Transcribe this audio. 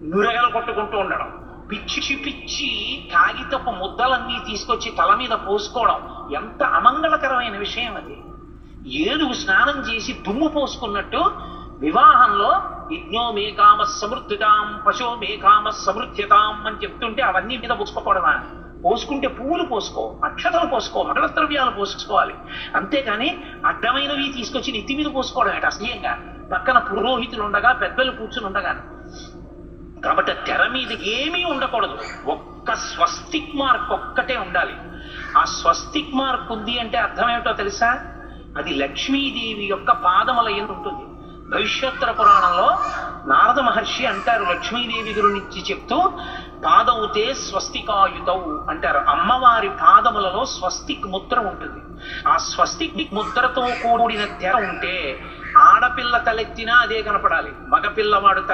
నురగలు కొట్టుకుంటూ ఉండడం, పిచ్చి పిచ్చి కాగితపు ముద్దలన్నీ తీసుకొచ్చి తల మీద పోసుకోవడం ఎంత అమంగళకరమైన విషయం అది. ఏనుగు స్నానం చేసి దుమ్ము పోసుకున్నట్టు వివాహంలో యజ్ఞో మే కామ సమృద్ధితాం పశో మే కామ సమృద్ధ్యతాం అని చెప్తుంటే అవన్నీ మీద పోసుకోకూడదా? పోసుకుంటే పువ్వులు పోసుకో, అక్షతలు పోసుకో, మంగళ ద్రవ్యాలు పోసుకోవాలి. అంతేగాని అడ్డమైనవి తీసుకొచ్చి నెత్తి మీద పోసుకోవడం ఏంటి అసహ్యంగా? పక్కన పురోహితులు ఉండగా, పెద్దలు కూర్చుని ఉండగా. కాబట్టి తెర మీద ఏమీ ఉండకూడదు, ఒక్క స్వస్తిక్ మార్క్ ఒక్కటే ఉండాలి. ఆ స్వస్తిక్ మార్క్ ఉంది అంటే అర్థం ఏమిటో తెలుసా? అది లక్ష్మీదేవి యొక్క పాదముల యందు ఉంటుంది. భవిష్యోత్తర పురాణంలో నారద మహర్షి అంటారు, లక్ష్మీదేవి గురించి చెప్తూ, పాదవుతే స్వస్తికాయుతవు అంటారు. అమ్మవారి పాదములలో స్వస్తిక్ ముద్ర ఉంటుంది. ఆ స్వస్తిక్ ముద్రతో కూడిన తెర ఉంటే ఆడపిల్ల తలెత్తినా అదే కనపడాలి, మగపిల్లవాడు తల